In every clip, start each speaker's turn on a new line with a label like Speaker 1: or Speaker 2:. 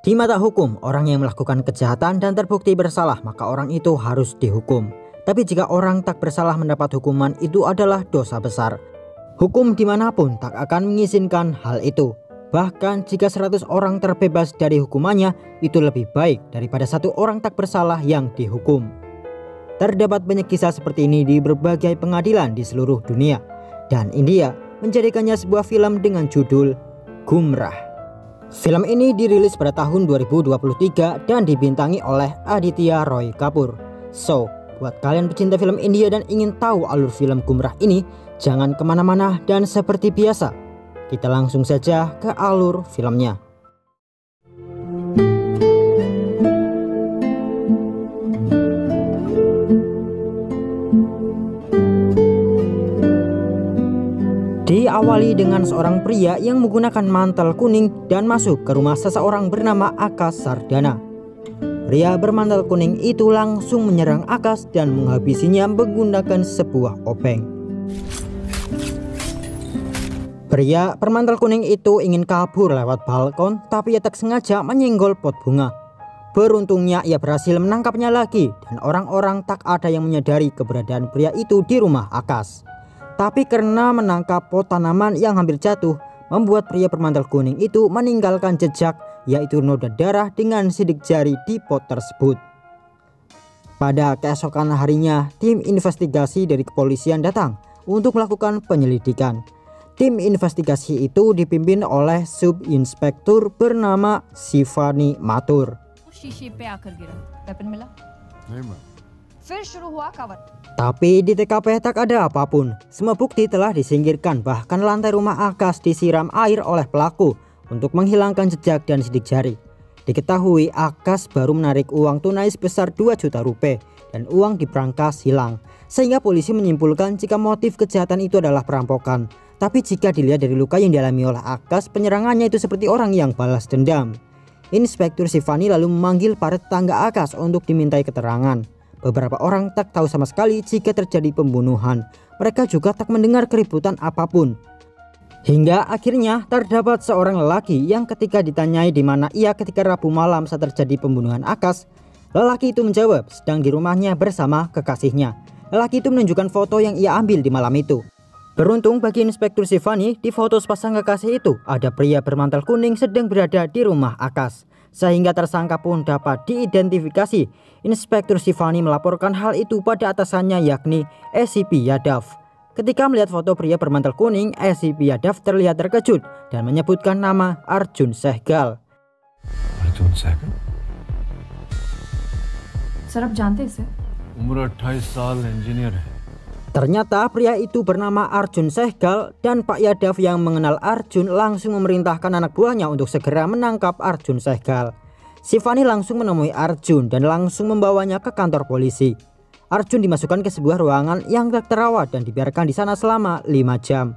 Speaker 1: Di mata hukum, orang yang melakukan kejahatan dan terbukti bersalah maka orang itu harus dihukum. Tapi jika orang tak bersalah mendapat hukuman, itu adalah dosa besar. Hukum dimanapun tak akan mengizinkan hal itu. Bahkan jika 100 orang terbebas dari hukumannya, itu lebih baik daripada 1 orang tak bersalah yang dihukum. Terdapat banyak kisah seperti ini di berbagai pengadilan di seluruh dunia. Dan India menjadikannya sebuah film dengan judul Gumrah. Film ini dirilis pada tahun 2023 dan dibintangi oleh Aditya Roy Kapoor. So, buat kalian pecinta film India dan ingin tahu alur film Gumrah ini, jangan kemana-mana dan seperti biasa, kita langsung saja ke alur filmnya. Diawali dengan seorang pria yang menggunakan mantel kuning dan masuk ke rumah seseorang bernama Akash Sardana. Pria bermantel kuning itu langsung menyerang Akash dan menghabisinya menggunakan sebuah obeng. Pria bermantel kuning itu ingin kabur lewat balkon, tapi ia tak sengaja menyenggol pot bunga. Beruntungnya ia berhasil menangkapnya lagi dan orang-orang tak ada yang menyadari keberadaan pria itu di rumah Akash. Tapi karena menangkap pot tanaman yang hampir jatuh, membuat pria bermantel kuning itu meninggalkan jejak, yaitu noda darah dengan sidik jari di pot tersebut. Pada keesokan harinya, tim investigasi dari kepolisian datang untuk melakukan penyelidikan. Tim investigasi itu dipimpin oleh subinspektur bernama Shivani Mathur. Tapi di TKP tak ada apapun. Semua bukti telah disingkirkan, bahkan lantai rumah Akash disiram air oleh pelaku untuk menghilangkan jejak dan sidik jari. Diketahui Akash baru menarik uang tunai sebesar 2 juta rupiah dan uang di brankas hilang. Sehingga polisi menyimpulkan jika motif kejahatan itu adalah perampokan. Tapi jika dilihat dari luka yang dialami oleh Akash, penyerangannya itu seperti orang yang balas dendam. Inspektur Shivani lalu memanggil para tetangga Akash untuk dimintai keterangan. Beberapa orang tak tahu sama sekali jika terjadi pembunuhan. Mereka juga tak mendengar keributan apapun. Hingga akhirnya terdapat seorang lelaki yang ketika ditanyai di mana ia ketika Rabu malam saat terjadi pembunuhan Akash, lelaki itu menjawab sedang di rumahnya bersama kekasihnya. Lelaki itu menunjukkan foto yang ia ambil di malam itu. Beruntung bagi Inspektur Shivani, di foto sepasang kekasih itu ada pria bermantel kuning sedang berada di rumah Akash. Sehingga tersangka pun dapat diidentifikasi. Inspektur Shivani melaporkan hal itu pada atasannya yakni SCP Yadav. Ketika melihat foto pria bermantel kuning, SCP Yadav terlihat terkejut dan menyebutkan nama Arjun Sehgal.
Speaker 2: Arjun Sehgal?
Speaker 3: Sir, आप जानते हैं इसे?
Speaker 2: उम्र 28 साल, इंजीनियर है.
Speaker 1: Ternyata pria itu bernama Arjun Sehgal dan Pak Yadav yang mengenal Arjun langsung memerintahkan anak buahnya untuk segera menangkap Arjun Sehgal. Shivani langsung menemui Arjun dan langsung membawanya ke kantor polisi. Arjun dimasukkan ke sebuah ruangan yang tak terawat dan dibiarkan di sana selama 5 jam.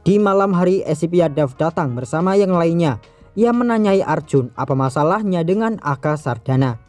Speaker 1: Di malam hari SCP Yadav datang bersama yang lainnya. Ia menanyai Arjun apa masalahnya dengan Akash Sardana.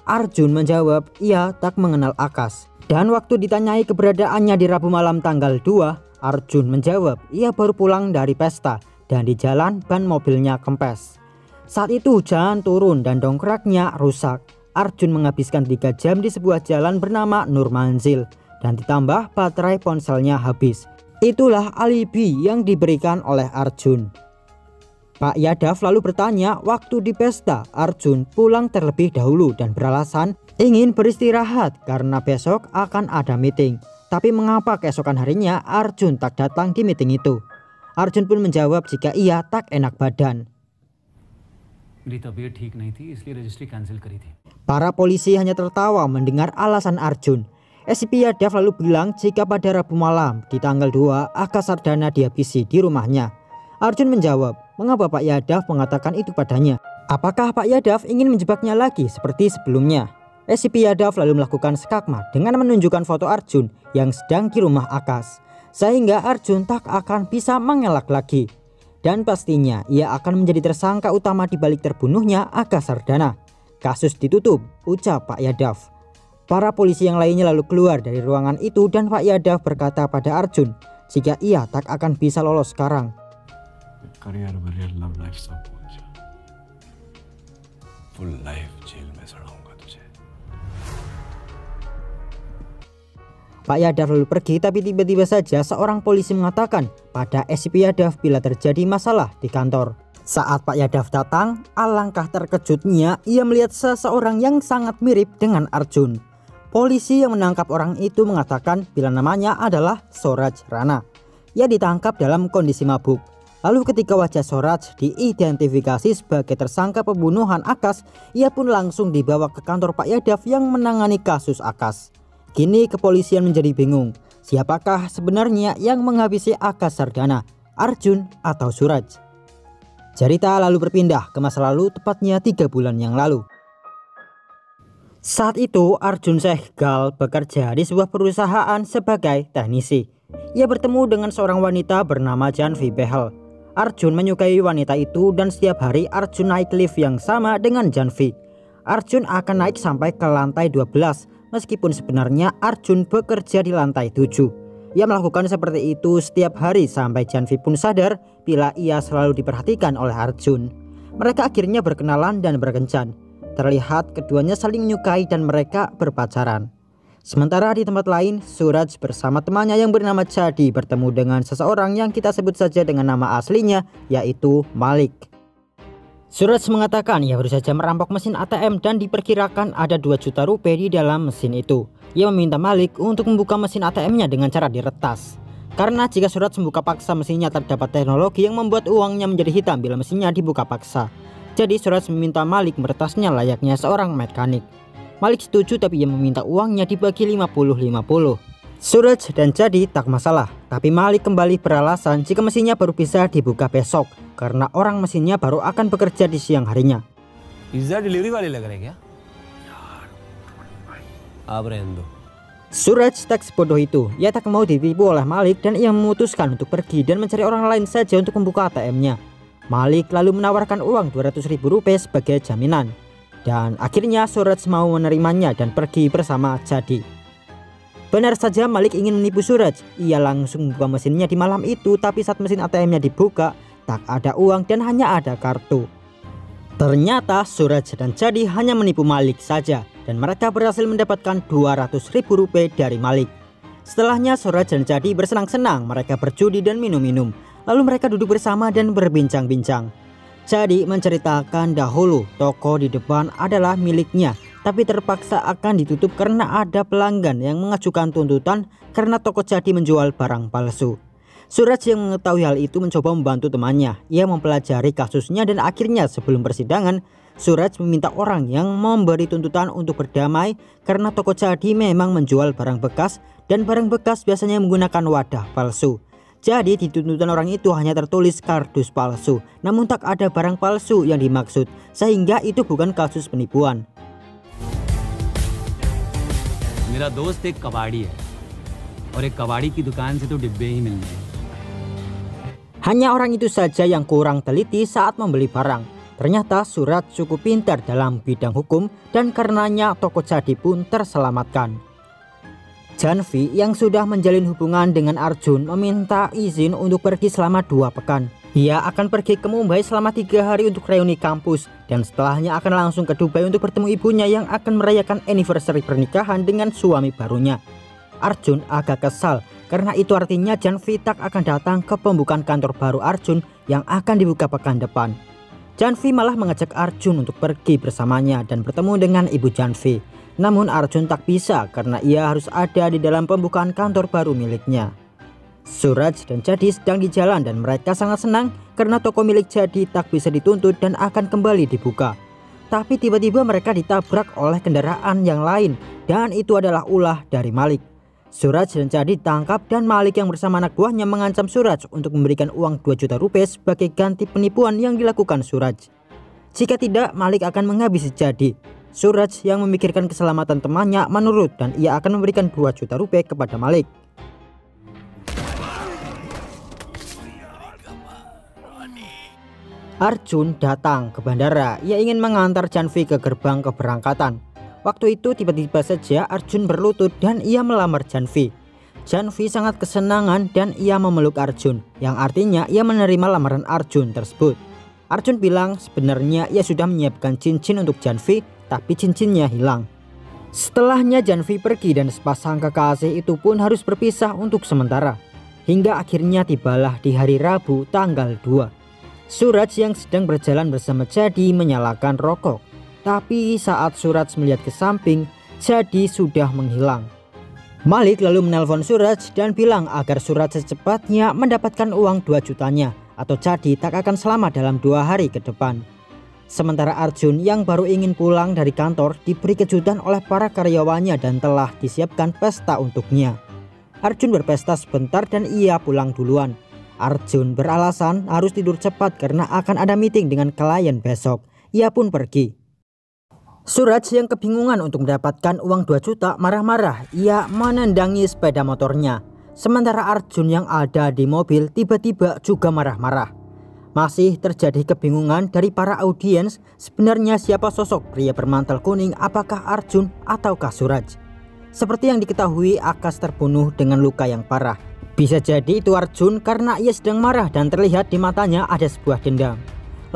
Speaker 1: Arjun menjawab ia tak mengenal Akash. Dan waktu ditanyai keberadaannya di Rabu malam tanggal 2, Arjun menjawab ia baru pulang dari pesta dan di jalan ban mobilnya kempes. Saat itu hujan turun dan dongkraknya rusak. Arjun menghabiskan 3 jam di sebuah jalan bernama Nur Manzil dan ditambah baterai ponselnya habis. Itulah alibi yang diberikan oleh Arjun. Pak Yadav lalu bertanya waktu di pesta Arjun pulang terlebih dahulu dan beralasan ingin beristirahat karena besok akan ada meeting. Tapi mengapa keesokan harinya Arjun tak datang di meeting itu? Arjun pun menjawab jika ia tak enak badan. Para polisi hanya tertawa mendengar alasan Arjun. SCP Yadav lalu bilang jika pada Rabu malam di tanggal 2 Akash Sardana dihabisi di rumahnya. Arjun menjawab, mengapa Pak Yadav mengatakan itu padanya? Apakah Pak Yadav ingin menjebaknya lagi seperti sebelumnya? SCP Yadav lalu melakukan skakmat dengan menunjukkan foto Arjun yang sedang di rumah Akash. Sehingga Arjun tak akan bisa mengelak lagi. Dan pastinya ia akan menjadi tersangka utama di balik terbunuhnya Akash Sardana. Kasus ditutup, ucap Pak Yadav. Para polisi yang lainnya lalu keluar dari ruangan itu dan Pak Yadav berkata pada Arjun, jika ia tak akan bisa lolos sekarang.
Speaker 2: Career warrior love life सब भूल जा full life jail में सड़ाऊंगा तुझे
Speaker 1: Pak Yadav lalu pergi, tapi tiba-tiba saja seorang polisi mengatakan pada SCP Yadav bila terjadi masalah di kantor. Saat Pak Yadav datang, alangkah terkejutnya ia melihat seseorang yang sangat mirip dengan Arjun. Polisi yang menangkap orang itu mengatakan bila namanya adalah Suraj Rana. Ia ditangkap dalam kondisi mabuk. Lalu ketika wajah Suraj diidentifikasi sebagai tersangka pembunuhan Akash, ia pun langsung dibawa ke kantor Pak Yadav yang menangani kasus Akash. Kini kepolisian menjadi bingung, siapakah sebenarnya yang menghabisi Akash Sardana, Arjun atau Suraj? Cerita lalu berpindah ke masa lalu, tepatnya 3 bulan yang lalu. Saat itu Arjun Sehgal bekerja di sebuah perusahaan sebagai teknisi. Ia bertemu dengan seorang wanita bernama Janvi Behel. Arjun menyukai wanita itu dan setiap hari Arjun naik lift yang sama dengan Janvi. Arjun akan naik sampai ke lantai 12. Meskipun sebenarnya Arjun bekerja di lantai 7. Ia melakukan seperti itu setiap hari sampai Janvi pun sadar bila ia selalu diperhatikan oleh Arjun. Mereka akhirnya berkenalan dan berkencan. Terlihat keduanya saling menyukai dan mereka berpacaran. Sementara di tempat lain, Suraj bersama temannya yang bernama Jadi bertemu dengan seseorang yang kita sebut saja dengan nama aslinya, yaitu Malik. Suraj mengatakan ia baru saja merampok mesin ATM dan diperkirakan ada 2 juta rupiah di dalam mesin itu. Ia meminta Malik untuk membuka mesin ATM-nya dengan cara diretas. Karena jika Suraj membuka paksa mesinnya terdapat teknologi yang membuat uangnya menjadi hitam bila mesinnya dibuka paksa. Jadi Suraj meminta Malik meretasnya layaknya seorang mekanik. Malik setuju, tapi ia meminta uangnya dibagi 50-50. Suraj dan Jadi tak masalah, tapi Malik kembali beralasan jika mesinnya baru bisa dibuka besok karena orang mesinnya baru akan bekerja di siang harinya.
Speaker 3: Pizza delivery वाले लग रहे क्या? आप रहने दो.
Speaker 1: Suraj tak sebodoh itu. Ia tak mau ditipu oleh Malik dan ia memutuskan untuk pergi dan mencari orang lain saja untuk membuka ATM-nya. Malik lalu menawarkan uang 200.000 rupiah sebagai jaminan. Dan akhirnya Suraj mau menerimanya dan pergi bersama Jadi. Benar saja Malik ingin menipu Suraj. Ia langsung membuka mesinnya di malam itu, tapi saat mesin ATM-nya dibuka, tak ada uang dan hanya ada kartu. Ternyata Suraj dan Jadi hanya menipu Malik saja dan mereka berhasil mendapatkan 200.000 rupiah dari Malik. Setelahnya Suraj dan Jadi bersenang-senang, mereka berjudi dan minum-minum. Lalu mereka duduk bersama dan berbincang-bincang. Jadi menceritakan dahulu toko di depan adalah miliknya, tapi terpaksa akan ditutup karena ada pelanggan yang mengajukan tuntutan karena toko Jadi menjual barang palsu. Suraj yang mengetahui hal itu mencoba membantu temannya. Ia mempelajari kasusnya dan akhirnya sebelum persidangan, Suraj meminta orang yang memberi tuntutan untuk berdamai karena toko Jadi memang menjual barang bekas dan barang bekas biasanya menggunakan wadah palsu. Jadi di tuntutan orang itu hanya tertulis kardus palsu, namun tak ada barang palsu yang dimaksud, sehingga itu bukan kasus penipuan.
Speaker 3: मेरा दोस्त एक कबाड़ी है और एक कबाड़ी की दुकान से तो डिब्बे ही मिलने हैं.
Speaker 1: Hanya orang itu saja yang kurang teliti saat membeli barang. Ternyata Suraj cukup pintar dalam bidang hukum dan karenanya toko Jadi pun terselamatkan. Janvi yang sudah menjalin hubungan dengan Arjun meminta izin untuk pergi selama 2 pekan. Ia akan pergi ke Mumbai selama 3 hari untuk reuni kampus dan setelahnya akan langsung ke Dubai untuk bertemu ibunya yang akan merayakan anniversary pernikahan dengan suami barunya. Arjun agak kesal karena itu artinya Janvi tak akan datang ke pembukaan kantor baru Arjun yang akan dibuka pekan depan. Janvi malah mengajak Arjun untuk pergi bersamanya dan bertemu dengan ibu Janvi. Namun Arjun tak bisa karena ia harus ada di dalam pembukaan kantor baru miliknya. Suraj dan Jadi sedang di jalan dan mereka sangat senang karena toko milik Jadi tak bisa dituntut dan akan kembali dibuka. Tapi tiba-tiba mereka ditabrak oleh kendaraan yang lain dan itu adalah ulah dari Malik. Suraj dan Jadi ditangkap dan Malik yang bersama anak buahnya mengancam Suraj untuk memberikan uang 2 juta rupiah sebagai ganti penipuan yang dilakukan Suraj. Jika tidak, Malik akan menghabisi Jadi. Suraj yang memikirkan keselamatan temannya menurut dan ia akan memberikan 2 juta rupiah kepada Malik. Arjun datang ke bandara. Ia ingin mengantar Janvi ke gerbang keberangkatan. Waktu itu tiba-tiba saja Arjun berlutut dan ia melamar Janvi. Janvi sangat kesenangan dan ia memeluk Arjun, yang artinya ia menerima lamaran Arjun tersebut. Arjun bilang sebenarnya ia sudah menyiapkan cincin untuk Janvi, tapi cincinnya hilang. Setelahnya Janvi pergi dan sepasang kekasih itu pun harus berpisah untuk sementara. Hingga akhirnya tibalah di hari Rabu tanggal 2. Suraj yang sedang berjalan bersama Jadi menyalakan rokok. Tapi saat Suraj melihat ke samping, Jadi sudah menghilang. Malik lalu menelpon Suraj dan bilang agar Suraj secepatnya mendapatkan uang 2 jutanya atau Jadi tak akan selamat dalam 2 hari ke depan. Sementara Arjun yang baru ingin pulang dari kantor diberi kejutan oleh para karyawannya dan telah disiapkan pesta untuknya. Arjun berpesta sebentar dan ia pulang duluan. Arjun beralasan harus tidur cepat karena akan ada meeting dengan klien besok. Ia pun pergi. Suraj yang kebingungan untuk mendapatkan uang 2 juta marah-marah. Ia menendangi sepeda motornya. Sementara Arjun yang ada di mobil tiba-tiba juga marah-marah. Masih terjadi kebingungan dari para audiens, sebenarnya siapa sosok pria bermantel kuning, apakah Arjun ataukah Suraj? Seperti yang diketahui, Akash terbunuh dengan luka yang parah. Bisa jadi itu Arjun karena ia sedang marah dan terlihat di matanya ada sebuah dendam.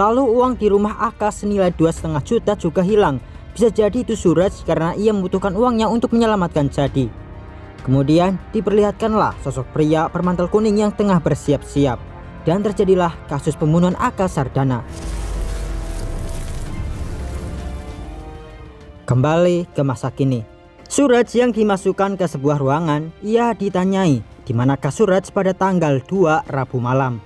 Speaker 1: Lalu uang di rumah Akash senilai 2,5 juta juga hilang. Bisa jadi itu Suraj karena ia membutuhkan uangnya untuk menyelamatkan Jadi. Kemudian diperlihatkanlah sosok pria bermantel kuning yang tengah bersiap-siap. Dan terjadilah kasus pembunuhan Akash Sardana. Kembali ke masa kini. Suraj yang dimasukkan ke sebuah ruangan, ia ditanyai di manakah Suraj pada tanggal 2 Rabu malam.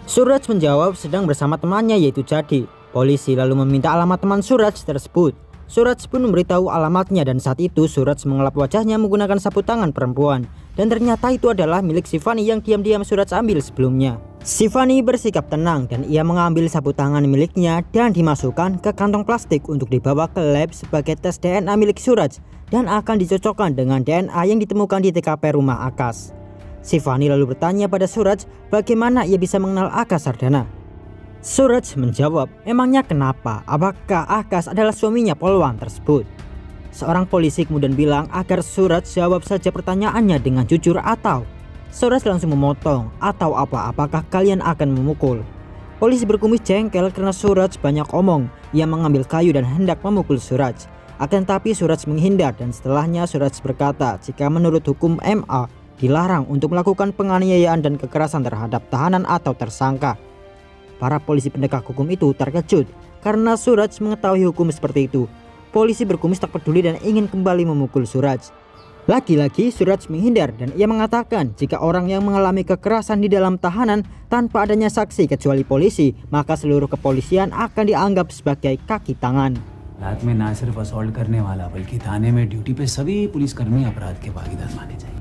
Speaker 1: Suraj menjawab sedang bersama temannya yaitu Jadi. Polisi lalu meminta alamat teman Suraj tersebut. Suraj pun memberitahu alamatnya dan saat itu Suraj mengelap wajahnya menggunakan sapu tangan perempuan. Dan ternyata itu adalah milik Shivani yang diam-diam Suraj ambil sebelumnya. Shivani bersikap tenang dan ia mengambil sapu tangan miliknya dan dimasukkan ke kantong plastik untuk dibawa ke lab sebagai tes DNA milik Suraj dan akan dicocokkan dengan DNA yang ditemukan di TKP rumah Akash. Shivani lalu bertanya pada Suraj bagaimana ia bisa mengenal Akash Sardana. Suraj menjawab, emangnya kenapa? Apakah Akash adalah suaminya polwan tersebut? Seorang polisi kemudian bilang agar Suraj jawab saja pertanyaannya dengan jujur atau Suraj langsung memotong atau apakah kalian akan memukul? Polisi berkumis jengkel karena Suraj banyak omong. Ia mengambil kayu dan hendak memukul Suraj. Akan tapi Suraj menghindar dan setelahnya Suraj berkata jika menurut hukum MA dilarang untuk melakukan penganiayaan dan kekerasan terhadap tahanan atau tersangka. Para polisi penegak hukum itu terkejut karena Suraj mengetahui hukum seperti itu. Polisi berkumis tak peduli dan ingin kembali memukul Suraj. Lagi-lagi Suraj menghindar dan ia mengatakan jika orang yang mengalami kekerasan di dalam tahanan tanpa adanya saksi kecuali polisi, maka seluruh kepolisian akan dianggap sebagai kaki tangan.
Speaker 3: रात में ना सिर्फ असॉल्ट करने वाला बल्कि थाने में ड्यूटी पे सभी पुलिसकर्मी अपराध के भागीदार माने जाएंगे.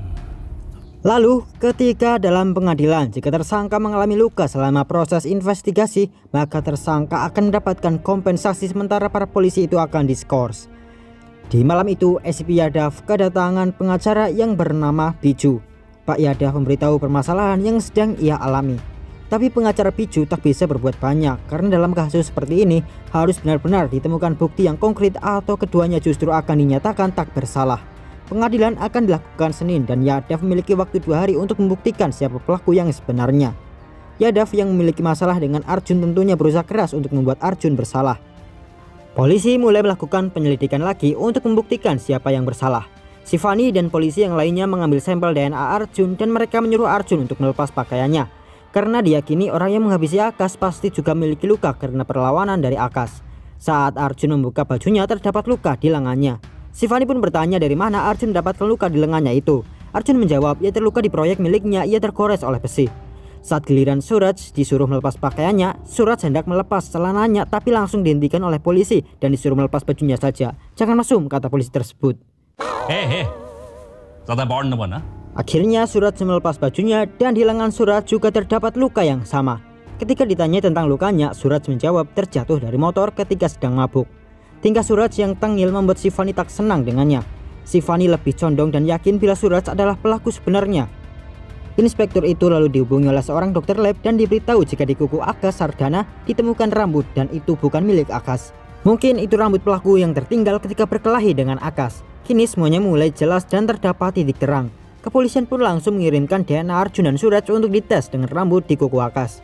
Speaker 1: Lalu ketika dalam pengadilan jika tersangka mengalami luka selama proses investigasi, maka tersangka akan mendapatkan kompensasi sementara para polisi itu akan diskors. Di malam itu SCP Yadav kedatangan pengacara yang bernama Biju. Pak Yadav memberitahu permasalahan yang sedang ia alami. Tapi pengacara Biju tak bisa berbuat banyak karena dalam kasus seperti ini harus benar-benar ditemukan bukti yang konkret atau keduanya justru akan dinyatakan tak bersalah. Pengadilan akan dilakukan Senin dan Yadav memiliki waktu 2 hari untuk membuktikan siapa pelaku yang sebenarnya. Yadav yang memiliki masalah dengan Arjun tentunya berusaha keras untuk membuat Arjun bersalah. Polisi mulai melakukan penyelidikan lagi untuk membuktikan siapa yang bersalah. Shivani dan polisi yang lainnya mengambil sampel DNA Arjun dan mereka menyuruh Arjun untuk melepas pakaiannya. Karena diyakini orang yang menghabisi Akash pasti juga memiliki luka karena perlawanan dari Akash. Saat Arjun membuka bajunya terdapat luka di lengannya. Shivani pun bertanya dari mana Arjun mendapatkan luka di lengannya itu. Arjun menjawab ia terluka di proyek miliknya, ia tergores oleh besi. Saat giliran Suraj disuruh melepas pakaiannya, Suraj hendak melepas celananya tapi langsung dihentikan oleh polisi dan disuruh melepas bajunya saja. Jangan mesum, kata polisi tersebut. Akhirnya Suraj melepas bajunya dan di lengan Suraj juga terdapat luka yang sama. Ketika ditanya tentang lukanya, Suraj menjawab terjatuh dari motor ketika sedang mabuk. Tingkah Suraj yang tengil membuat Shivani tak senang dengannya. Shivani lebih condong dan yakin bila Suraj adalah pelaku sebenarnya. Inspektur itu lalu dihubungi oleh seorang dokter lab dan diberitahu jika di kuku Akash Sardana ditemukan rambut dan itu bukan milik Akash. Mungkin itu rambut pelaku yang tertinggal ketika berkelahi dengan Akash. Kini semuanya mulai jelas dan terdapat titik terang. Kepolisian pun langsung mengirimkan DNA Arjun dan Suraj untuk dites dengan rambut di kuku Akash.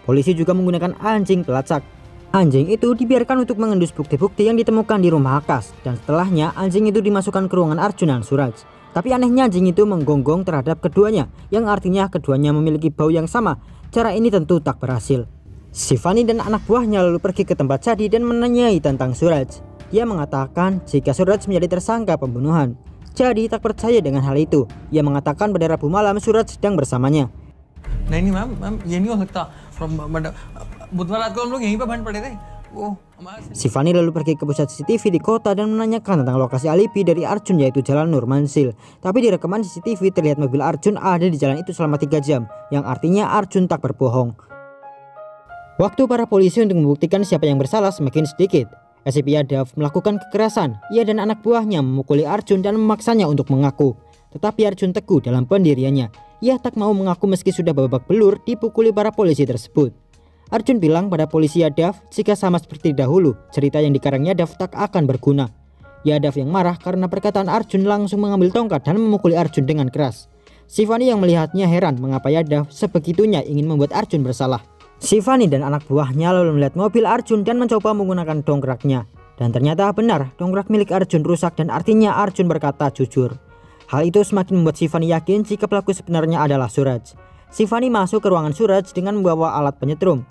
Speaker 1: Polisi juga menggunakan anjing pelacak. Anjing itu dibiarkan untuk mengendus bukti-bukti yang ditemukan di rumah Akash, dan setelahnya anjing itu dimasukkan ke ruangan Arjun dan Suraj. Tapi anehnya anjing itu menggonggong terhadap keduanya, yang artinya keduanya memiliki bau yang sama. Cara ini tentu tak berhasil. Shivani dan anak buahnya lalu pergi ke tempat Jadi dan menanyai tentang Suraj. Dia mengatakan jika Suraj menjadi tersangka pembunuhan. Jadi tak percaya dengan hal itu. Ia mengatakan pada Rabu malam Suraj sedang bersamanya.
Speaker 4: नहीं ma'am ma'am ये नहीं हो सकता बुधवार रात को हम लोग यहीं पे बंद पड़े थे वो हमारे
Speaker 1: Shivani lalu pergi ke pusat CCTV di kota dan menanyakan tentang lokasi alibi dari Arjun, yaitu Jalan Nurmansil. Tapi di rekaman CCTV terlihat mobil Arjun ada di jalan itu selama 3 jam, yang artinya Arjun tak berbohong. Waktu para polisi untuk membuktikan siapa yang bersalah semakin sedikit. SCP Yadav melakukan kekerasan. Ia dan anak buahnya memukuli Arjun dan memaksanya untuk mengaku. Tetapi Arjun teguh dalam pendiriannya. Ia tak mau mengaku meski sudah babak belur dipukuli para polisi tersebut. Arjun bilang pada polisi Yadav jika sama seperti dahulu, cerita yang dikarang Yadav tak akan berguna. Yadav yang marah karena perkataan Arjun langsung mengambil tongkat dan memukuli Arjun dengan keras. Shivani yang melihatnya heran mengapa Yadav sebegitunya ingin membuat Arjun bersalah. Shivani dan anak buahnya lalu melihat mobil Arjun dan mencoba menggunakan dongkraknya. Dan ternyata benar, dongkrak milik Arjun rusak dan artinya Arjun berkata jujur. Hal itu semakin membuat Shivani yakin jika pelaku sebenarnya adalah Suraj. Shivani masuk ke ruangan Suraj dengan membawa alat penyetrum.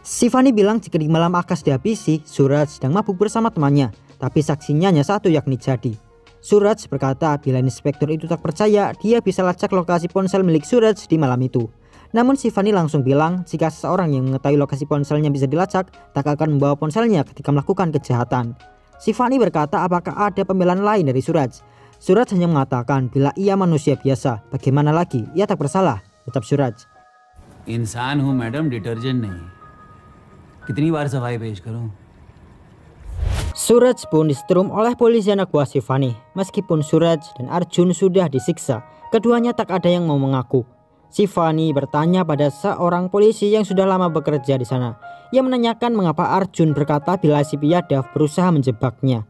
Speaker 1: Shivani bilang jika di malam Akash dihabisi, Suraj sedang mabuk bersama temannya. Tapi saksinya hanya satu, yakni Jadi. Suraj berkata bila inspektur itu tak percaya, dia bisa lacak lokasi ponsel milik Suraj di malam itu. Namun Shivani langsung bilang jika seseorang yang mengetahui lokasi ponselnya bisa dilacak, tak akan membawa ponselnya ketika melakukan kejahatan. Shivani berkata apakah ada pembelaan lain dari Suraj. Suraj hanya mengatakan bila ia manusia biasa, bagaimana lagi, ia tak bersalah, ucap Suraj.
Speaker 3: इंसान हूँ madam, detergent नहीं. कितनी बार सफाई पेश करूँ?
Speaker 1: Suraj pun disetrum oleh polisi anak buah Shivani. Meskipun Suraj dan Arjun sudah disiksa, keduanya tak ada yang mau mengaku. Shivani bertanya pada seorang polisi yang sudah lama bekerja di sana. Ia menanyakan mengapa Arjun berkata bila SCP Yadav berusaha menjebaknya.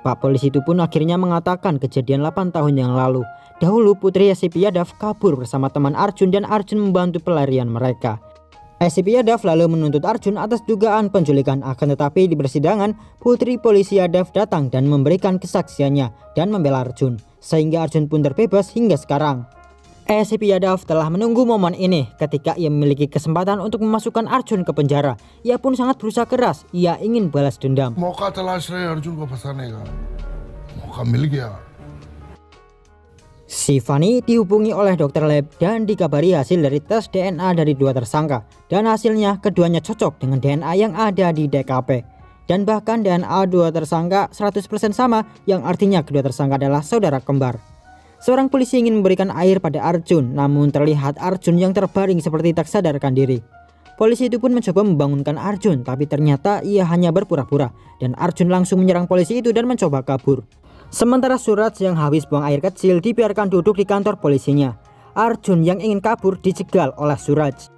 Speaker 1: Pak polisi itu pun akhirnya mengatakan kejadian 8 tahun yang lalu. Dahulu putri SCP Yadav kabur bersama teman Arjun dan Arjun membantu pelarian mereka. SCP Yadav lalu menuntut Arjun atas dugaan penculikan, akan tetapi di persidangan putri polisi Yadav datang dan memberikan kesaksiannya dan membela Arjun, sehingga Arjun pun terbebas hingga sekarang. SCP Yadav telah menunggu momen ini. Ketika ia memiliki kesempatan untuk memasukkan Arjun ke penjara, ia pun sangat berusaha keras. Ia ingin balas dendam.
Speaker 5: मौका तलाश रहे अर्जुन को फंसाने का मौका मिल गया.
Speaker 1: Shivani dihubungi oleh dokter lab dan dikabari hasil dari tes DNA dari 2 tersangka, dan hasilnya keduanya cocok dengan DNA yang ada di TKP. Dan bahkan DNA 2 tersangka 100% sama, yang artinya kedua tersangka adalah saudara kembar. Seorang polisi ingin memberikan air pada Arjun, namun terlihat Arjun yang terbaring seperti tak sadarkan diri. Polisi itu pun mencoba membangunkan Arjun, tapi ternyata ia hanya berpura-pura, dan Arjun langsung menyerang polisi itu dan mencoba kabur. Sementara Suraj yang habis buang air kecil dibiarkan duduk di kantor polisinya. Arjun yang ingin kabur dicegal oleh Suraj.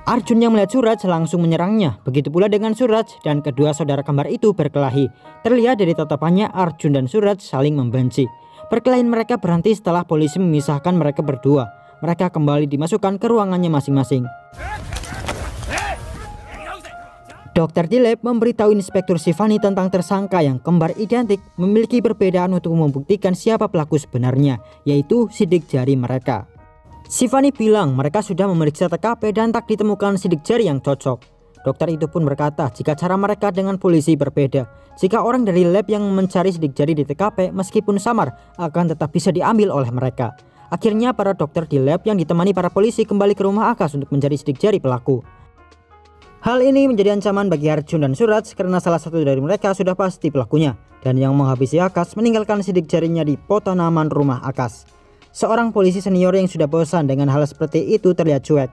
Speaker 1: Arjun yang melihat Suraj langsung menyerangnya. Begitu pula dengan Suraj, dan kedua saudara kembar itu berkelahi. Terlihat dari tatapannya Arjun dan Suraj saling membenci. Perkelahian mereka berhenti setelah polisi memisahkan mereka berdua. Mereka kembali dimasukkan ke ruangannya masing-masing. Dokter di lab memberitahu Inspektur Shivani tentang tersangka yang kembar identik memiliki perbedaan untuk membuktikan siapa pelaku sebenarnya, yaitu sidik jari mereka. Shivani bilang mereka sudah memeriksa TKP dan tak ditemukan sidik jari yang cocok. Dokter itu pun berkata jika cara mereka dengan polisi berbeda. Jika orang dari lab yang mencari sidik jari di TKP meskipun samar akan tetap bisa diambil oleh mereka. Akhirnya para dokter di lab yang ditemani para polisi kembali ke rumah Akash untuk mencari sidik jari pelaku. Hal ini menjadi ancaman bagi Arjun dan Suraj karena salah satu dari mereka sudah pasti pelakunya, dan yang menghabisi Akash meninggalkan sidik jarinya di pot tanaman rumah Akash. Seorang polisi senior yang sudah bosan dengan hal seperti itu terlihat cuek.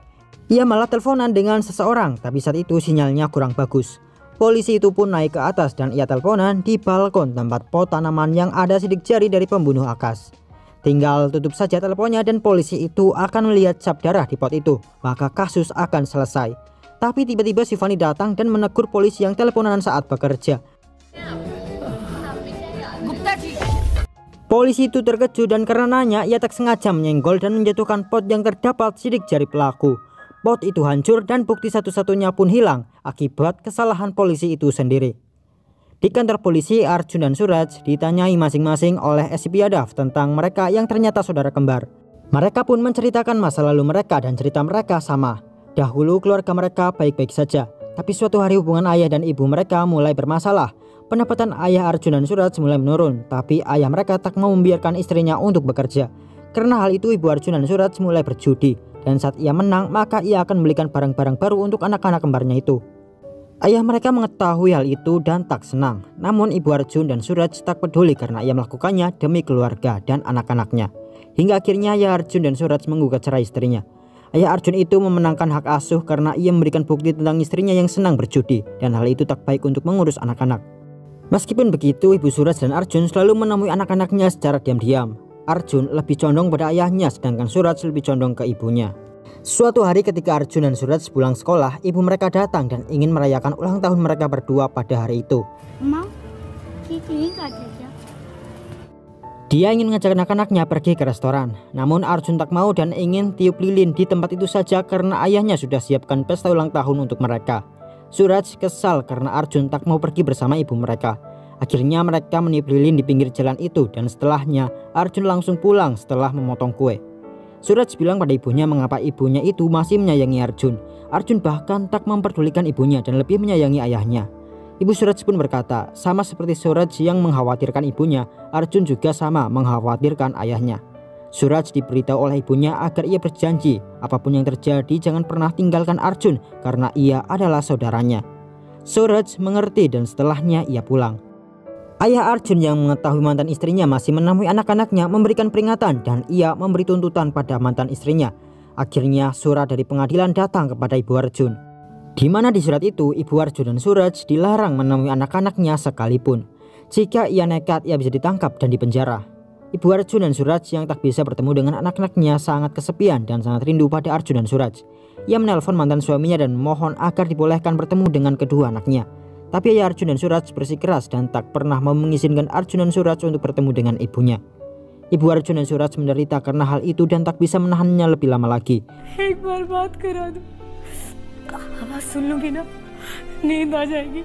Speaker 1: Ia malah teleponan dengan seseorang, tapi saat itu sinyalnya kurang bagus. Polisi itu pun naik ke atas dan ia teleponan di balkon tempat pot tanaman yang ada sidik jari dari pembunuh Akash. Tinggal tutup saja teleponnya dan polisi itu akan melihat cap darah di pot itu, maka kasus akan selesai. Tapi tiba-tiba Shivani datang dan menegur polisi yang teleponan saat bekerja. Polisi itu terkejut dan karenanya ia tak sengaja menyenggol dan menjatuhkan pot yang terdapat sidik jari pelaku. Pot itu hancur dan bukti satu-satunya pun hilang akibat kesalahan polisi itu sendiri. Di kantor polisi, Arjun dan Suraj ditanyai masing-masing oleh SCP Yadav tentang mereka yang ternyata saudara kembar. Mereka pun menceritakan masa lalu mereka dan cerita mereka sama. Dahulu keluarga mereka baik-baik saja, tapi suatu hari hubungan ayah dan ibu mereka mulai bermasalah. Pendapatan ayah Arjun dan Suraj mulai menurun, tapi ayah mereka tak mau membiarkan istrinya untuk bekerja. Karena hal itu ibu Arjun dan Suraj mulai berjudi, dan saat ia menang maka ia akan membelikan barang-barang baru untuk anak-anak kembarnya itu. Ayah mereka mengetahui hal itu dan tak senang, namun ibu Arjun dan Suraj tak peduli karena ia melakukannya demi keluarga dan anak-anaknya. Hingga akhirnya ayah Arjun dan Suraj menggugat cerai istrinya. Ayah Arjun itu memenangkan hak asuh karena ia memberikan bukti tentang istrinya yang senang berjudi, dan hal itu tak baik untuk mengurus anak-anak. Meskipun begitu, ibu Suraj dan Arjun selalu menemui anak-anaknya secara diam-diam. Arjun lebih condong pada ayahnya, sedangkan Suraj lebih condong ke ibunya. Suatu hari ketika Arjun dan Suraj pulang sekolah, ibu mereka datang dan ingin merayakan ulang tahun mereka berdua pada hari itu.
Speaker 6: माँ केक नहीं काटे क्या?
Speaker 1: Dia ingin mengajak anak-anaknya pergi ke restoran, namun Arjun tak mau dan ingin tiup lilin di tempat itu saja karena ayahnya sudah siapkan pesta ulang tahun untuk mereka. Suraj kesal karena Arjun tak mau pergi bersama ibu mereka. Akhirnya mereka meniup lilin di pinggir jalan itu dan setelahnya Arjun langsung pulang setelah memotong kue. Suraj bilang pada ibunya mengapa ibunya itu masih menyayangi Arjun. Arjun bahkan tak memperdulikan ibunya dan lebih menyayangi ayahnya. Ibu Suraj pun berkata, sama seperti Suraj yang mengkhawatirkan ibunya, Arjun juga sama mengkhawatirkan ayahnya. Suraj diberitahu oleh ibunya agar ia berjanji apapun yang terjadi jangan pernah tinggalkan Arjun karena ia adalah saudaranya. Suraj mengerti dan setelahnya ia pulang. Ayah Arjun yang mengetahui mantan istrinya masih menemui anak-anaknya memberikan peringatan dan ia memberi tuntutan pada mantan istrinya. Akhirnya surat dari pengadilan datang kepada ibu Arjun, di mana di surat itu ibu Arjun dan Suraj dilarang menemui anak-anaknya sekalipun. Jika ia nekat ia bisa ditangkap dan dipenjara. Ibu Arjun dan Suraj yang tak bisa bertemu dengan anak-anaknya sangat kesepian dan sangat rindu pada Arjun dan Suraj. Ia menelpon mantan suaminya dan memohon agar dibolehkan bertemu dengan kedua anaknya. Tapi ayah Arjun dan Suraj bersikeras dan tak pernah mau mengizinkan Arjun dan Suraj untuk bertemu dengan ibunya. Ibu Arjun dan Suraj menderita karena hal itu dan tak bisa menahannya lebih lama lagi.
Speaker 6: एक बार बात करा दो, आवाज सुन लूंगी ना, नींद आ जाएगी।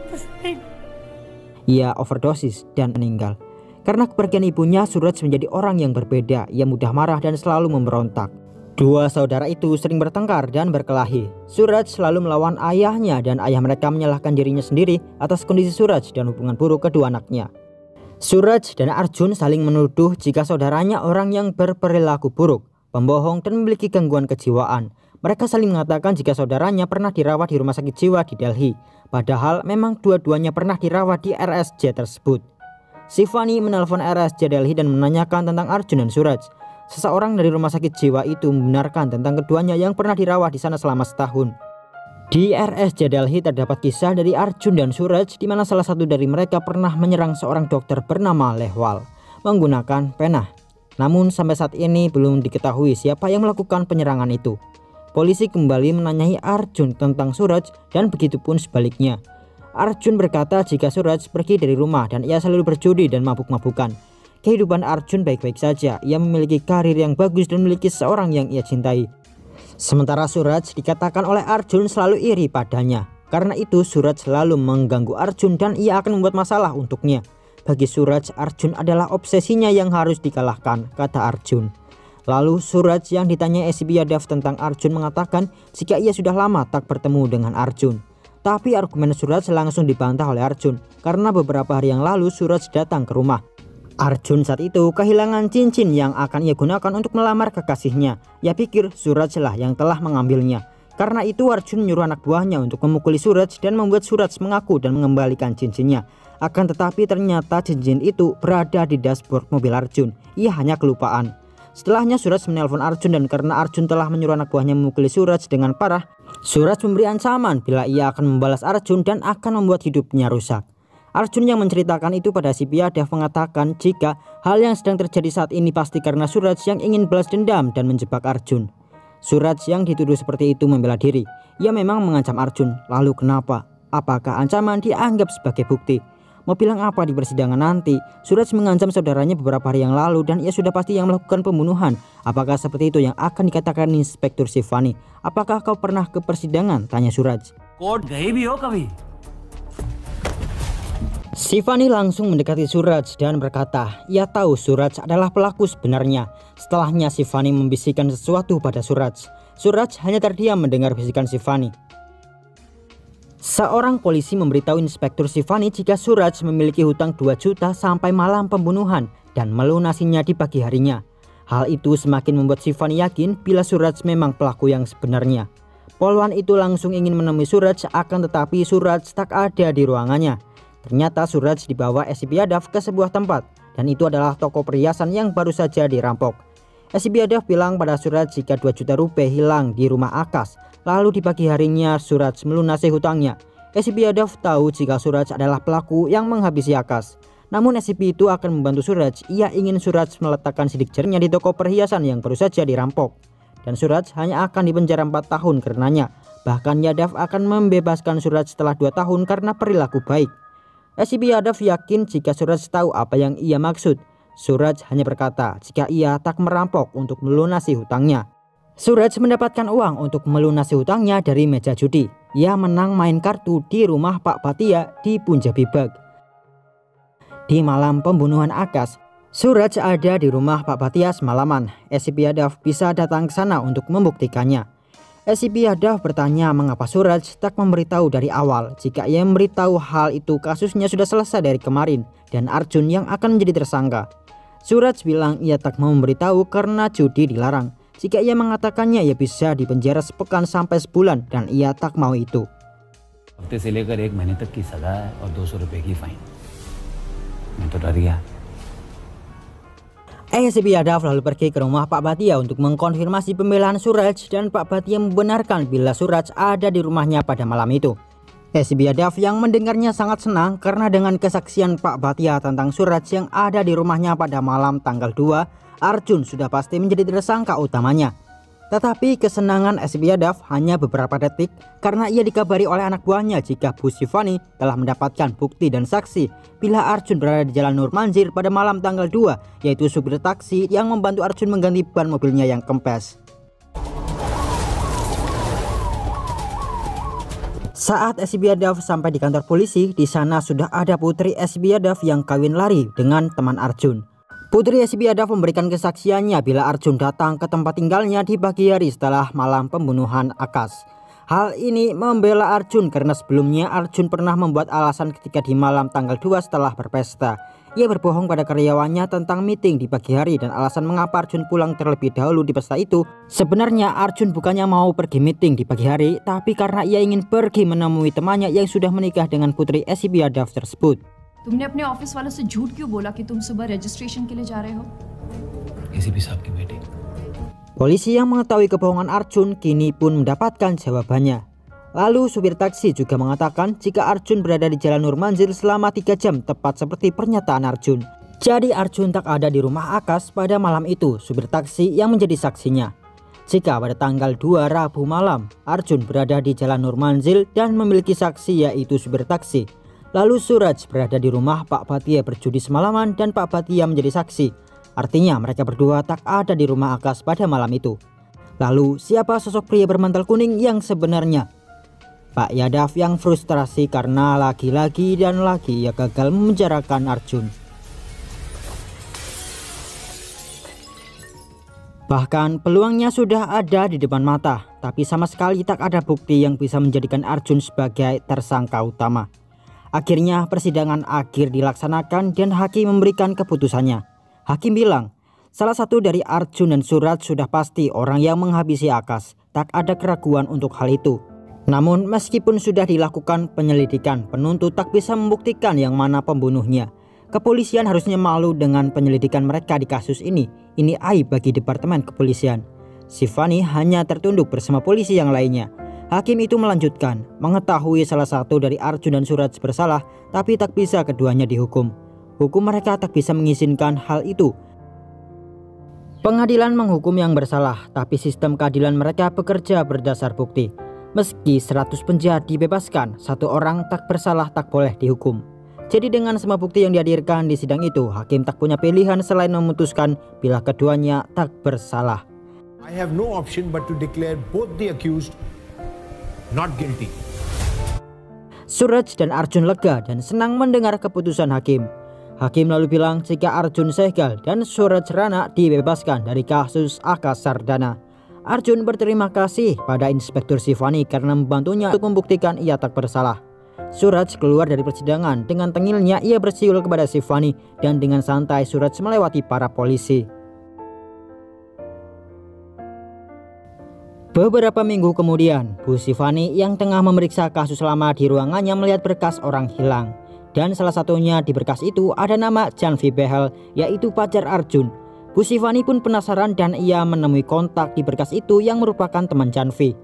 Speaker 6: बस एक
Speaker 1: Ia overdosis dan meninggal. Karena kepergian ibunya, Suraj menjadi orang yang berbeda. Ia mudah marah dan selalu memberontak. Dua saudara itu sering bertengkar dan berkelahi. Suraj selalu melawan ayahnya dan ayah mereka menyalahkan dirinya sendiri atas kondisi Suraj dan hubungan buruk kedua anaknya. Suraj dan Arjun saling menuduh jika saudaranya orang yang berperilaku buruk, pembohong dan memiliki gangguan kejiwaan. Mereka saling mengatakan jika saudaranya pernah dirawat di rumah sakit jiwa di Delhi, padahal memang dua-duanya pernah dirawat di RSJ tersebut. Shivani menelpon RSJ Delhi dan menanyakan tentang Arjun dan Suraj. Seseorang dari rumah sakit jiwa itu membenarkan tentang keduanya yang pernah dirawat di sana selama setahun. Di RSJ Delhi terdapat kisah dari Arjun dan Suraj di mana salah satu dari mereka pernah menyerang seorang dokter bernama Lehwal menggunakan panah. Namun sampai saat ini belum diketahui siapa yang melakukan penyerangan itu. Polisi kembali menanyai Arjun tentang Suraj dan begitupun sebaliknya. Arjun berkata jika Suraj pergi dari rumah dan ia selalu berjudi dan mabuk-mabukan. Kehidupan Arjun baik-baik saja, ia memiliki karir yang bagus dan memiliki seorang yang ia cintai. Sementara Suraj dikatakan oleh Arjun selalu iri padanya. Karena itu Suraj selalu mengganggu Arjun dan ia akan membuat masalah untuknya. Bagi Suraj, Arjun adalah obsesinya yang harus dikalahkan, kata Arjun. Lalu Suraj yang ditanya SCP Yadav tentang Arjun mengatakan jika ia sudah lama tak bertemu dengan Arjun. Tapi argumen Suraj langsung dibantah oleh Arjun karena beberapa hari yang lalu Suraj datang ke rumah. Arjun saat itu kehilangan cincin yang akan ia gunakan untuk melamar kekasihnya. Ia pikir Suraj lah yang telah mengambilnya. Karena itu Arjun menyuruh anak buahnya untuk memukuli Suraj dan membuat Suraj mengaku dan mengembalikan cincinnya. Akan tetapi ternyata cincin itu berada di dashboard mobil Arjun. Ia hanya kelupaan. Setelahnya Suraj menelpon Arjun dan karena Arjun telah menyuruh anak buahnya memukuli Suraj dengan parah, Suraj memberi ancaman bila ia akan membalas Arjun dan akan membuat hidupnya rusak. Arjun yang menceritakan itu pada SCP Yadav mengatakan jika hal yang sedang terjadi saat ini pasti karena Suraj yang ingin balas dendam dan menjebak Arjun. Suraj yang dituduh seperti itu membela diri. Ia memang mengancam Arjun. Lalu kenapa? Apakah ancaman dianggap sebagai bukti? Mau bilang apa di persidangan nanti? Suraj mengancam saudaranya beberapa hari yang lalu dan ia sudah pasti yang melakukan pembunuhan. Apakah seperti itu yang akan dikatakan Inspektur Shivani? Apakah kau pernah ke persidangan? Tanya Suraj.
Speaker 3: Court गए भी हो कभी?
Speaker 1: Shivani langsung mendekati Suraj dan berkata, ia tahu Suraj adalah pelaku sebenarnya. Setelahnya Shivani membisikkan sesuatu pada Suraj. Suraj hanya terdiam mendengar bisikan Shivani. Seorang polisi memberitahu Inspektur Shivani jika Suraj memiliki hutang 2 juta sampai malam pembunuhan dan melunasinya di pagi harinya. Hal itu semakin membuat Shivani yakin bila Suraj memang pelaku yang sebenarnya. Polwan itu langsung ingin menemui Suraj, akan tetapi Suraj tak ada di ruangannya. Ternyata Suraj dibawa SCP Yadav ke sebuah tempat, dan itu adalah toko perhiasan yang baru saja dirampok. SCP Yadav bilang pada Suraj jika 2 juta rupiah hilang di rumah Akash. Lalu di pagi harinya Suraj melunasi hutangnya. SCP Yadav tahu jika Suraj adalah pelaku yang menghabisi Akash. Namun SCP itu akan membantu Suraj. Ia ingin Suraj meletakkan sidik jarinya di toko perhiasan yang baru saja dirampok. Dan Suraj hanya akan dipenjara 4 tahun karenanya. Bahkan Yadav akan membebaskan Suraj setelah 2 tahun karena perilaku baik. SCP Yadav yakin jika Suraj tahu apa yang ia maksud. Suraj hanya berkata jika ia tak merampok untuk melunasi hutangnya. Suraj mendapatkan uang untuk melunasi hutangnya dari meja judi. Ia menang main kartu di rumah Pak Bhatia di Punjabi Bagh. Di malam pembunuhan Akash, Suraj ada di rumah Pak Bhatia semalaman. SCP Yadav bisa datang ke sana untuk membuktikannya. SCP Yadav bertanya mengapa Suraj tak memberitahu dari awal. Jika ia memberitahu hal itu, kasusnya sudah selesai dari kemarin dan Arjun yang akan menjadi tersangka. Suraj bilang ia tak mau memberitahu karena judi dilarang. Jika ia mengatakannya, ia bisa dipenjara sepekan sampai sebulan dan ia tak mau itu.
Speaker 3: हफ्ते से लेकर 1 महीने तक की सजा है और 200 रुपए की फाइन। मैं तो डर गया।
Speaker 1: SCP Yadav lalu pergi ke rumah Pak Bhatia untuk mengkonfirmasi pembelaan Suraj dan Pak Bhatia membenarkan bila Suraj ada di rumahnya pada malam itu. SCP Yadav yang mendengarnya sangat senang karena dengan kesaksian Pak Bhatia tentang Suraj yang ada di rumahnya pada malam tanggal 2, Arjun sudah pasti menjadi tersangka utamanya. Tetapi kesenangan SCP Yadav hanya beberapa detik karena ia dikabari oleh anak buahnya jika Bu Shivani telah mendapatkan bukti dan saksi bila Arjun berada di Jalan Nur Manzil pada malam tanggal 2, yaitu supir taksi yang membantu Arjun mengganti ban mobilnya yang kempes. Saat SCP Yadav sampai di kantor polisi, di sana sudah ada putri SCP Yadav yang kawin lari dengan teman Arjun. Putri SCP Yadav memberikan kesaksiannya bila Arjun datang ke tempat tinggalnya di pagi hari setelah malam pembunuhan Akash. Hal ini membela Arjun karena sebelumnya Arjun pernah membuat alasan ketika di malam tanggal 2 setelah berpesta. Ia berbohong pada karyawannya tentang meeting di pagi hari dan alasan mengapa Arjun pulang terlebih dahulu di pesta itu. Sebenarnya Arjun bukannya mau pergi meeting di pagi hari, tapi karena ia ingin pergi menemui temannya yang sudah menikah dengan putri SCP Yadav tersebut.
Speaker 7: तुमने अपने ऑफिस वालों से झूठ क्यों बोला कि तुम सुबह रजिस्ट्रेशन के लिए जा रहे हो?
Speaker 3: एसीपी साहब की बेटी।
Speaker 1: Polisi yang mengetahui kebohongan Arjun kini pun mendapatkan jawabannya. Lalu supir taksi juga mengatakan jika Arjun berada di Jalan Nur Manzil selama 3 jam tepat seperti pernyataan Arjun. Jadi Arjun tak ada di rumah Akash pada malam itu, supir taksi yang menjadi saksinya. Jika pada tanggal 2 Rabu malam Arjun berada di Jalan Nur Manzil dan memiliki saksi yaitu supir taksi. Lalu Suraj berada di rumah Pak Bhatia berjudi semalaman dan Pak Bhatia menjadi saksi. Artinya mereka berdua tak ada di rumah Akash pada malam itu. Lalu siapa sosok pria bermantel kuning yang sebenarnya? Pak Yadav yang frustrasi karena lagi-lagi dan lagi ia gagal memenjarakan Arjun. Bahkan peluangnya sudah ada di depan mata, tapi sama sekali tak ada bukti yang bisa menjadikan Arjun sebagai tersangka utama. Akhirnya persidangan akhir dilaksanakan dan hakim memberikan keputusannya. Hakim bilang, salah satu dari Arjun dan Suraj sudah pasti orang yang menghabisi Akash. Tak ada keraguan untuk hal itu. Namun meskipun sudah dilakukan penyelidikan, penuntut tak bisa membuktikan yang mana pembunuhnya. Kepolisian harusnya malu dengan penyelidikan mereka di kasus ini. Ini aib bagi Departemen Kepolisian. Shivani hanya tertunduk bersama polisi yang lainnya. Hakim itu melanjutkan, mengetahui salah satu dari Arjun dan Suraj bersalah, tapi tak bisa keduanya dihukum. Hukum mereka tak bisa mengizinkan hal itu. Pengadilan menghukum yang bersalah, tapi sistem keadilan mereka bekerja berdasar bukti. Meski 100 penjahat dibebaskan, 1 orang tak bersalah tak boleh dihukum. Jadi dengan semua bukti yang dihadirkan di sidang itu, hakim tak punya pilihan selain memutuskan bila keduanya tak bersalah.
Speaker 8: I have no option but to declare both the accused not guilty.
Speaker 1: Suraj dan Arjun lega dan senang mendengar keputusan hakim. Hakim lalu bilang jika Arjun Sehgal dan Suraj Rana dibebaskan dari kasus Akash Sardana. Arjun berterima kasih pada Inspektur Shivani karena membantunya untuk membuktikan ia tak bersalah. Suraj keluar dari persidangan, dengan tengilnya ia bersiul kepada Shivani dan dengan santai Suraj melewati para polisi. Beberapa minggu kemudian, Bu Shivani yang tengah memeriksa kasus lama di ruangannya melihat berkas orang hilang. Dan salah satunya di berkas itu ada nama Janvi Behel, yaitu pacar Arjun. Bu Shivani pun penasaran dan ia menemui kontak di berkas itu yang merupakan teman Janvi.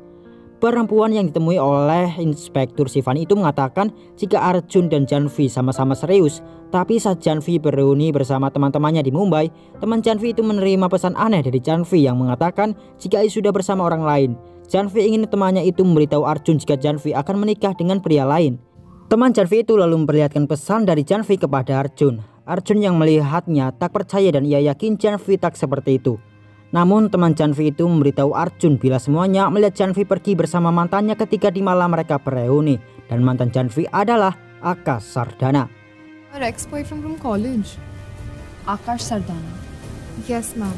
Speaker 1: Perempuan yang ditemui oleh Inspektur Shivani itu mengatakan jika Arjun dan Janvi sama-sama serius, tapi saat Janvi bereuni bersama teman-temannya di Mumbai, teman Janvi itu menerima pesan aneh dari Janvi yang mengatakan jika ia sudah bersama orang lain. Janvi ingin temannya itu memberitahu Arjun jika Janvi akan menikah dengan pria lain. Teman Janvi itu lalu memperlihatkan pesan dari Janvi kepada Arjun. Arjun yang melihatnya tak percaya dan ia yakin Janvi tak seperti itu. Namun teman Janvi itu memberitahu Arjun bila semuanya melihat Janvi pergi bersama mantannya ketika di malam mereka bereuni, dan mantan Janvi adalah Akash Sardana.
Speaker 9: Her ex-boyfriend from college.
Speaker 7: Akash Sardana.
Speaker 9: Yes, ma'am.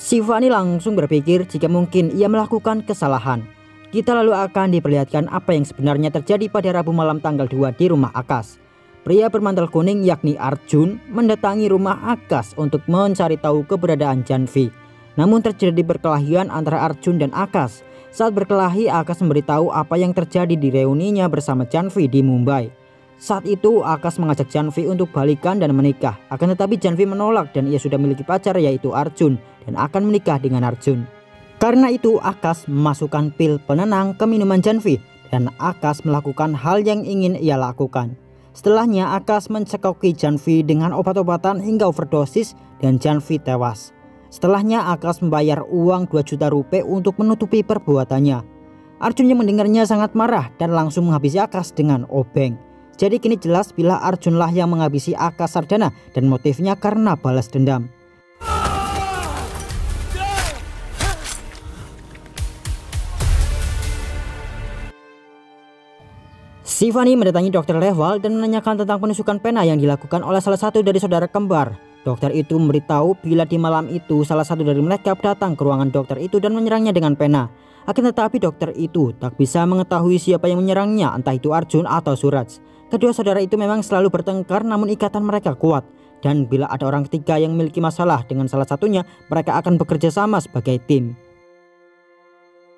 Speaker 1: Shivani langsung berpikir jika mungkin ia melakukan kesalahan. Kita lalu akan diperlihatkan apa yang sebenarnya terjadi pada Rabu malam tanggal 2 di rumah Akash. Pria bermantel kuning yakni Arjun mendatangi rumah Akash untuk mencari tahu keberadaan Janvi. Namun terjadi perkelahian antara Arjun dan Akash. Saat berkelahi, Akash memberitahu apa yang terjadi di reuninya bersama Janvi di Mumbai. Saat itu Akash mengajak Janvi untuk balikan dan menikah. Akan tetapi Janvi menolak dan ia sudah memiliki pacar yaitu Arjun dan akan menikah dengan Arjun. Karena itu Akash memasukkan pil penenang ke minuman Janvi dan Akash melakukan hal yang ingin ia lakukan. Setelahnya Akash mencekoki Janvi dengan obat-obatan hingga overdosis dan Janvi tewas. Setelahnya Akash membayar uang 2 juta rupiah untuk menutupi perbuatannya. Arjun yang mendengarnya sangat marah dan langsung menghabisi Akash dengan obeng. Jadi kini jelas bila Arjunlah yang menghabisi Akash Sardana dan motifnya karena balas dendam. Shivani mendatangi Dr. Lehwal dan menanyakan tentang penusukan pena yang dilakukan oleh salah satu dari saudara kembar. Dokter itu memberitahu bila di malam itu salah satu dari mereka datang ke ruangan dokter itu dan menyerangnya dengan pena. Akan tetapi dokter itu tak bisa mengetahui siapa yang menyerangnya, entah itu Arjun atau Suraj. Kedua saudara itu memang selalu bertengkar namun ikatan mereka kuat. Dan bila ada orang ketiga yang memiliki masalah dengan salah satunya, mereka akan bekerja sama sebagai tim.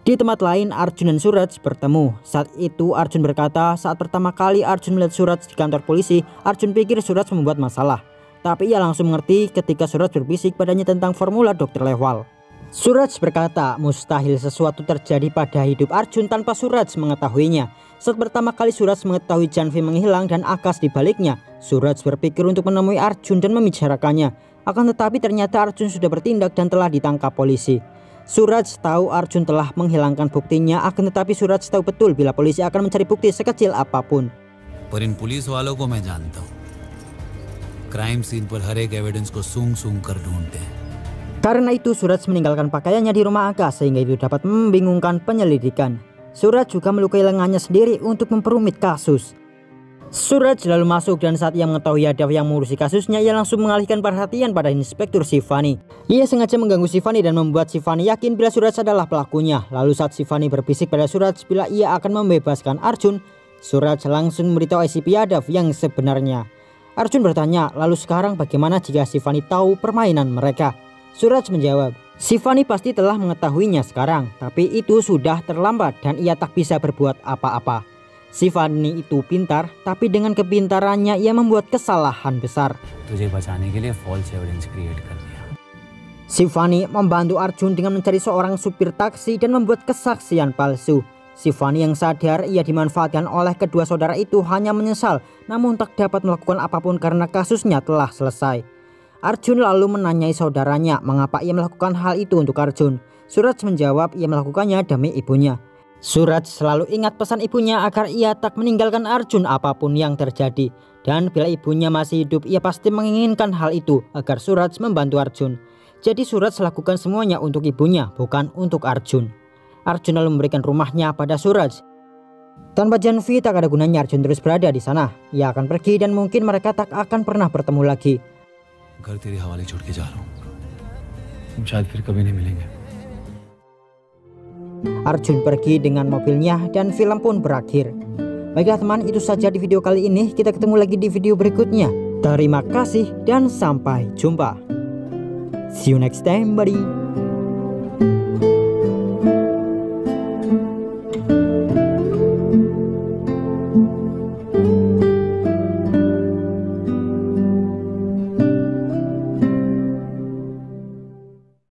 Speaker 1: Di tempat lain Arjun dan Suraj bertemu. Saat itu Arjun berkata saat pertama kali Arjun melihat Suraj di kantor polisi, Arjun pikir Suraj membuat masalah. Tapi ia langsung mengerti ketika Suraj berbisik padanya tentang formula Dr. Lehwal. Suraj berkata mustahil sesuatu terjadi pada hidup Arjun tanpa Suraj mengetahuinya. Saat pertama kali Suraj mengetahui Janvi menghilang dan Akash dibaliknya, Suraj berpikir untuk menemui Arjun dan membicarakannya. Akan tetapi ternyata Arjun sudah bertindak dan telah ditangkap polisi. Suraj tahu Arjun telah menghilangkan buktinya, akan tetapi Suraj tahu betul bila polisi akan mencari bukti sekecil apapun.
Speaker 3: पर इन पुलिस वालों को मैं जानता हूँ, crime scene पर हर एक एविडेंस को सूंघ-सूंघ कर ढूंढते हैं.
Speaker 1: Karena itu Suraj meninggalkan pakaiannya di rumah Akash sehingga itu dapat membingungkan penyelidikan. Suraj juga melukai lengannya sendiri untuk memperumit kasus. Suraj lalu masuk dan saat ia mengetahui Yadav yang mengurusi kasusnya, ia langsung mengalihkan perhatian pada Inspektur Shivani. Ia sengaja mengganggu Shivani dan membuat Shivani yakin bila Suraj adalah pelakunya. Lalu saat Shivani berbisik pada Suraj bila ia akan membebaskan Arjun, Suraj langsung memberitahu ICP Yadav yang sebenarnya. Arjun bertanya, lalu sekarang bagaimana jika Shivani tahu permainan mereka? Suraj menjawab, Shivani pasti telah mengetahuinya sekarang, tapi itu sudah terlambat dan ia tak bisa berbuat apa-apa. Shivani itu pintar, tapi dengan kepintarannya ia membuat kesalahan besar.
Speaker 3: तुझे बचाने के लिए false evidence create कर दिया.
Speaker 1: Shivani membantu Arjun dengan mencari seorang supir taksi dan membuat kesaksian palsu. Shivani yang sadar ia dimanfaatkan oleh kedua saudara itu hanya menyesal, namun tak dapat melakukan apapun karena kasusnya telah selesai. Arjun lalu menanyai saudaranya mengapa ia melakukan hal itu untuk Arjun. Suraj menjawab ia melakukannya demi ibunya. Suraj selalu ingat pesan ibunya agar ia tak meninggalkan Arjun apapun yang terjadi. Dan bila ibunya masih hidup, ia pasti menginginkan hal itu agar Suraj membantu Arjun. Jadi Suraj lakukan semuanya untuk ibunya, bukan untuk Arjun. Arjun lalu memberikan rumahnya pada Suraj. Tanpa Janvi tak ada gunanya Arjun terus berada di sana. Ia akan pergi dan mungkin mereka tak akan pernah bertemu lagi.
Speaker 3: घर तेरे हवाले छोड़ के जा रहा हूँ. हम शायद फिर कभी नहीं मिलेंगे.
Speaker 1: Arjun pergi dengan mobilnya dan film pun berakhir. Baiklah teman, itu saja di video kali ini. Kita ketemu lagi di video berikutnya. Terima kasih dan sampai jumpa. See you next time buddy.